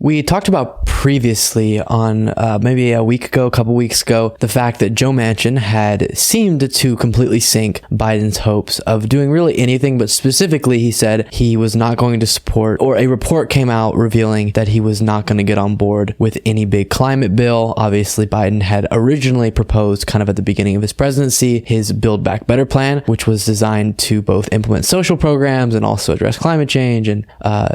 We talked about previously on maybe a couple weeks ago, the fact that Joe Manchin had seemed to completely sink Biden's hopes of doing really anything, but specifically he said he was not going to support, or a report came out revealing that he was not going to get on board with any big climate bill. Obviously, Biden had originally proposed kind of at the beginning of his presidency, his Build Back Better plan, which was designed to both implement social programs and also address climate change and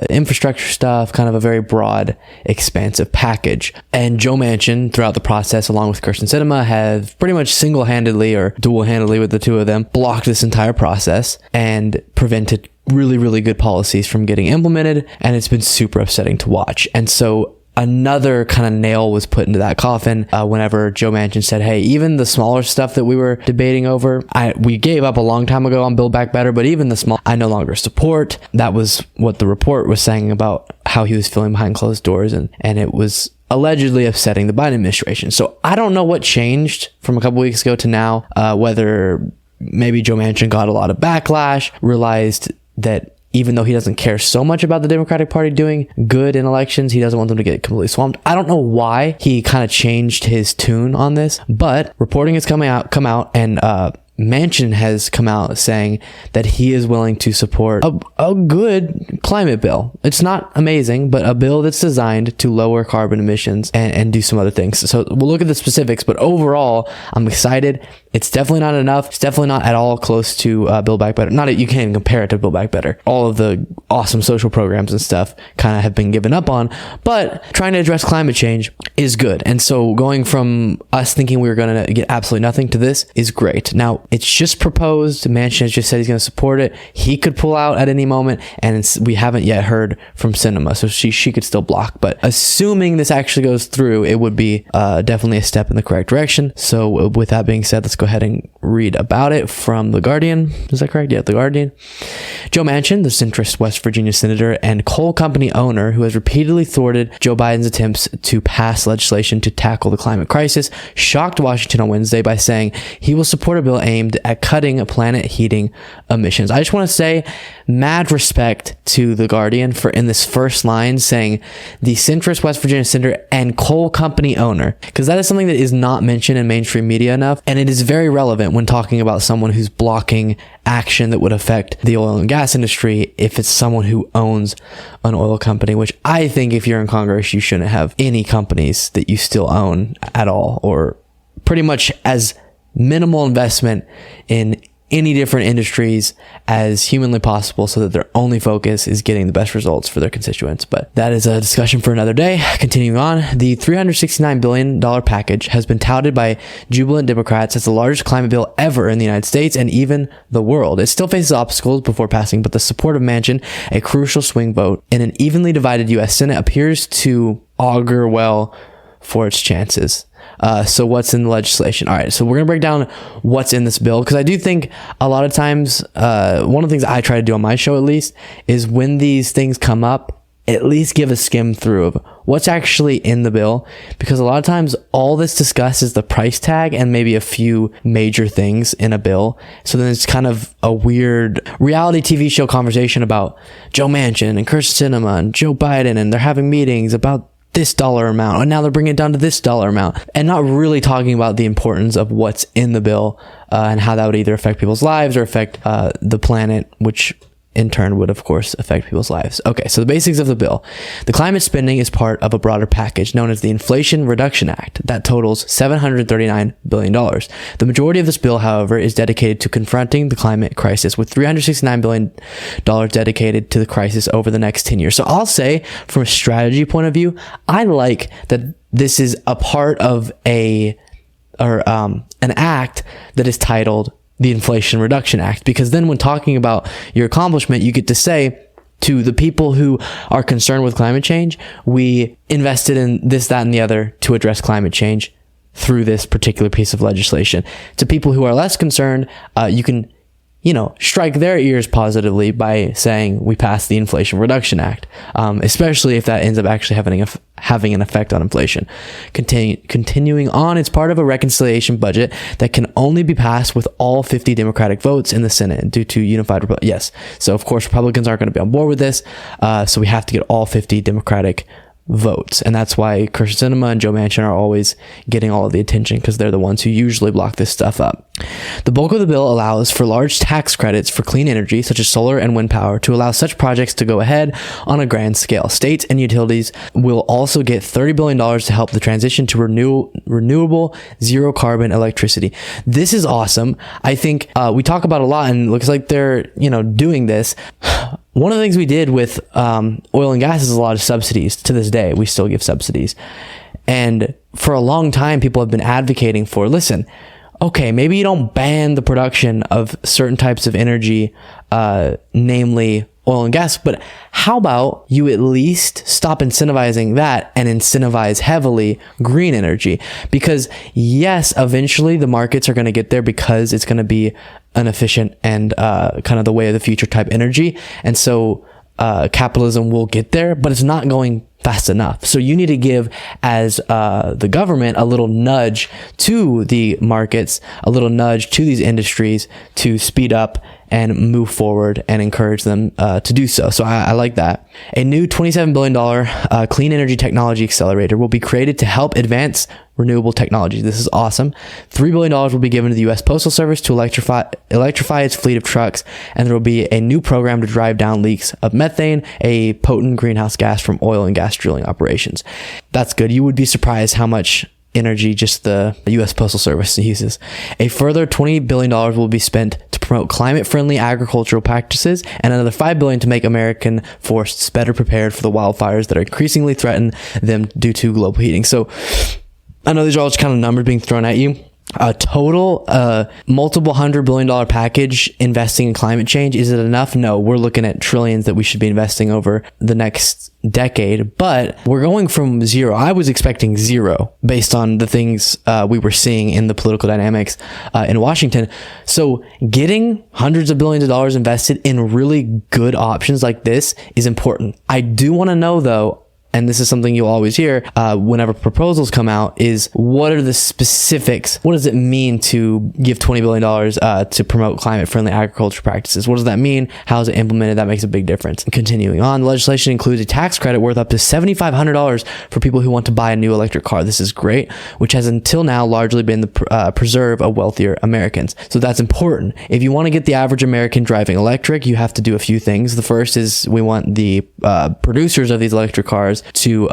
infrastructure stuff, kind of a very broad, expansive package. And Joe Manchin, throughout the process, along with Kirsten Sinema, have pretty much single-handedly or dual-handedly with the two of them, blocked this entire process and prevented really, really good policies from getting implemented. And it's been super upsetting to watch. And so another kind of nail was put into that coffin whenever Joe Manchin said, hey, even the smaller stuff that we were debating over, we gave up a long time ago on Build Back Better, but even the small, I no longer support. That was what the report was saying about how he was feeling behind closed doors, and it was allegedly upsetting the Biden administration. So I don't know what changed from a couple weeks ago to now, whether maybe Joe Manchin got a lot of backlash, realized that even though he doesn't care so much about the Democratic Party doing good in elections, he doesn't want them to get completely swamped. I don't know why he kind of changed his tune on this, but reporting has come out, and Manchin has come out saying that he is willing to support a good climate bill. It's not amazing, but a bill that's designed to lower carbon emissions and do some other things. So we'll look at the specifics, but overall, I'm excited. It's definitely not enough. It's definitely not at all close to Build Back Better. You can't even compare it to Build Back Better. All of the awesome social programs and stuff kind of have been given up on, but trying to address climate change is good. And so going from us thinking we were going to get absolutely nothing to this is great. Now, it's just proposed. Manchin has just said he's going to support it. He could pull out at any moment, and we haven't yet heard from Sinema, so she could still block. But assuming this actually goes through, it would be definitely a step in the correct direction. So with that being said, let's go ahead and read about it from The Guardian. Is that correct? Yeah, The Guardian. Joe Manchin, the centrist West Virginia senator and coal company owner who has repeatedly thwarted Joe Biden's attempts to pass legislation to tackle the climate crisis, shocked Washington on Wednesday by saying he will support a bill aimed at cutting planet heating emissions. I just want to say mad respect to The Guardian for in this first line saying the centrist West Virginia senator and coal company owner, because that is something that is not mentioned in mainstream media enough, and it is very relevant when talking about someone who's blocking action that would affect the oil and gas industry if it's someone who owns an oil company, which I think if you're in Congress, you shouldn't have any companies that you still own at all, or pretty much as minimal investment in any different industries as humanly possible so that their only focus is getting the best results for their constituents. But that is a discussion for another day. Continuing on, the $369 billion package has been touted by jubilant Democrats as the largest climate bill ever in the United States and even the world. It still faces obstacles before passing, but the support of Manchin, a crucial swing vote in an evenly divided U.S. Senate, appears to augur well for its chances. So what's in the legislation? All right, so we're going to break down what's in this bill, because I do think a lot of times, one of the things I try to do on my show at least, is when these things come up, at least give a skim through of what's actually in the bill, because a lot of times all that's discussed is the price tag and maybe a few major things in a bill. So then it's kind of a weird reality TV show conversation about Joe Manchin and Kirsten Sinema and Joe Biden, and they're having meetings about this dollar amount, and now they're bringing it down to this dollar amount, and not really talking about the importance of what's in the bill and how that would either affect people's lives or affect the planet, which in turn would of course affect people's lives. Okay, so the basics of the bill. The climate spending is part of a broader package known as the Inflation Reduction Act that totals $739 billion. The majority of this bill, however, is dedicated to confronting the climate crisis, with $369 billion dedicated to the crisis over the next 10 years. So I'll say, from a strategy point of view, I like that this is a part of an act that is titled the Inflation Reduction Act, because then when talking about your accomplishment, you get to say to the people who are concerned with climate change, we invested in this, that, and the other to address climate change through this particular piece of legislation. To people who are less concerned, you can, strike their ears positively by saying we passed the Inflation Reduction Act, especially if that ends up actually having an effect on inflation. Continuing on, it's part of a reconciliation budget that can only be passed with all 50 Democratic votes in the Senate due to unified yes. So of course Republicans aren't going to be on board with this. So we have to get all 50 Democratic votes. And that's why Kyrsten Sinema and Joe Manchin are always getting all of the attention, because they're the ones who usually block this stuff up. The bulk of the bill allows for large tax credits for clean energy, such as solar and wind power, to allow such projects to go ahead on a grand scale. States and utilities will also get $30 billion to help the transition to renewable zero carbon electricity. This is awesome. I think we talk about a lot, and it looks like they're, doing this. One of the things we did with oil and gas is a lot of subsidies. To this day, we still give subsidies. And for a long time, people have been advocating for, listen, okay, maybe you don't ban the production of certain types of energy, namely oil and gas, but how about you at least stop incentivizing that and incentivize heavily green energy? Because yes, eventually the markets are going to get there, because it's going to be an efficient and kind of the way of the future type energy. And so capitalism will get there, but it's not going fast enough. So you need to give, as the government, a little nudge to the markets, a little nudge to these industries to speed up and move forward and encourage them to do so. So I like that. A new $27 billion clean energy technology accelerator will be created to help advance renewable technology. This is awesome. $3 billion will be given to the U.S. Postal Service to electrify its fleet of trucks, and there will be a new program to drive down leaks of methane, a potent greenhouse gas from oil and gas drilling operations. That's good. You would be surprised how much energy just the U.S. Postal Service uses. A further $20 billion will be spent to promote climate-friendly agricultural practices, and another $5 billion to make American forests better prepared for the wildfires that are increasingly threaten them due to global heating. So I know these are all just kind of numbers being thrown at you. A total multiple $100 billion package investing in climate change. Is it enough? No, we're looking at trillions that we should be investing over the next decade, but we're going from zero. I was expecting zero based on the things we were seeing in the political dynamics in Washington. So getting hundreds of billions of dollars invested in really good options like this is important. I do want to know, though, and this is something you'll always hear whenever proposals come out, is what are the specifics? What does it mean to give $20 billion to promote climate-friendly agriculture practices? What does that mean? How is it implemented? That makes a big difference. Continuing on, the legislation includes a tax credit worth up to $7,500 for people who want to buy a new electric car. This is great, which has until now largely been the preserve of wealthier Americans. So that's important. If you want to get the average American driving electric, you have to do a few things. The first is we want the producers of these electric cars to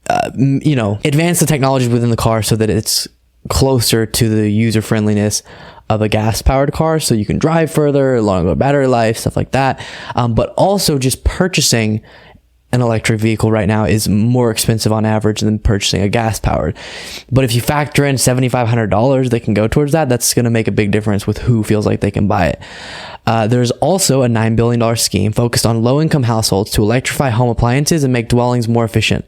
advance the technology within the car so that it's closer to the user friendliness of a gas powered car, so you can drive further, longer battery life, stuff like that. But also just purchasing an electric vehicle right now is more expensive on average than purchasing a gas powered. But if you factor in $7,500 that can go towards that, that's going to make a big difference with who feels like they can buy it. There's also a $9 billion scheme focused on low-income households to electrify home appliances and make dwellings more efficient,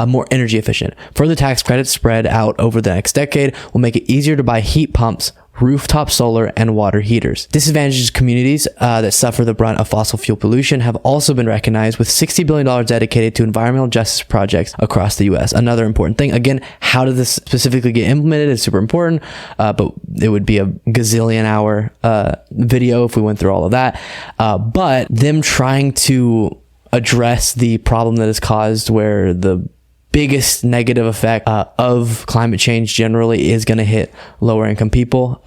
more energy efficient. Further tax credits spread out over the next decade will make it easier to buy heat pumps, rooftop solar, and water heaters. Disadvantaged communities that suffer the brunt of fossil fuel pollution have also been recognized, with $60 billion dedicated to environmental justice projects across the U.S. Another important thing. Again, how does this specifically get implemented is super important, but it would be a gazillion hour video if we went through all of that. But them trying to address the problem that is caused, where the biggest negative effect of climate change generally is going to hit lower income people,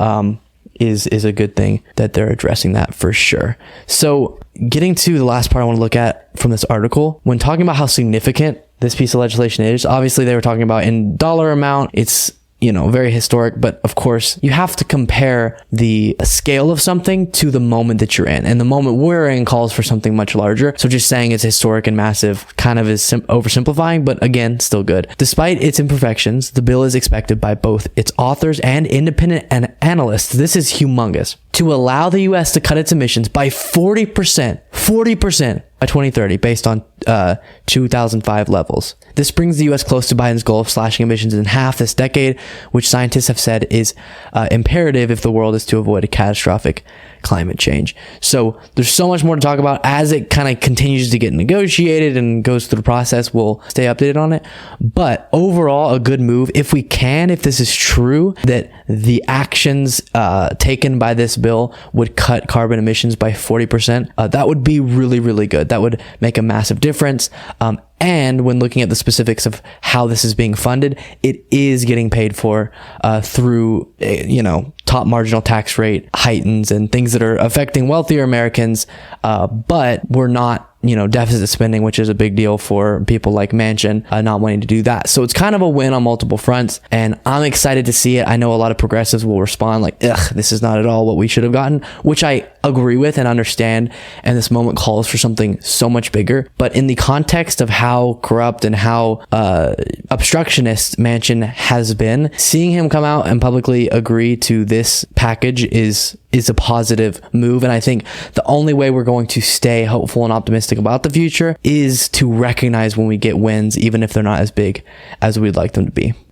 is a good thing that they're addressing that for sure. So getting to the last part I want to look at from this article, when talking about how significant this piece of legislation is, obviously they were talking about in dollar amount, it's very historic, but of course you have to compare the scale of something to the moment that you're in. And the moment we're in calls for something much larger. So just saying it's historic and massive kind of is oversimplifying, but again, still good. Despite its imperfections, the bill is expected by both its authors and independent analysts, this is humongous, to allow the U.S. to cut its emissions by 40% by 2030 based on 2005 levels. This brings the U.S. close to Biden's goal of slashing emissions in half this decade, which scientists have said is imperative if the world is to avoid a catastrophic climate change. So there's so much more to talk about as it kind of continues to get negotiated and goes through the process. We'll stay updated on it. But overall, a good move if this is true, that the actions taken by this bill would cut carbon emissions by 40%. That would be really, really good. That would make a massive difference. And when looking at the specifics of how this is being funded, it is getting paid for through, top marginal tax rate heightens and things that are affecting wealthier Americans. But we're not, deficit spending, which is a big deal for people like Manchin, not wanting to do that. So it's kind of a win on multiple fronts, and I'm excited to see it. I know a lot of progressives will respond like, ugh, this is not at all what we should have gotten, which I agree with and understand. And this moment calls for something so much bigger. But in the context of how corrupt and how obstructionist Manchin has been, seeing him come out and publicly agree to this package is a positive move. And I think the only way we're going to stay hopeful and optimistic about the future is to recognize when we get wins, even if they're not as big as we'd like them to be.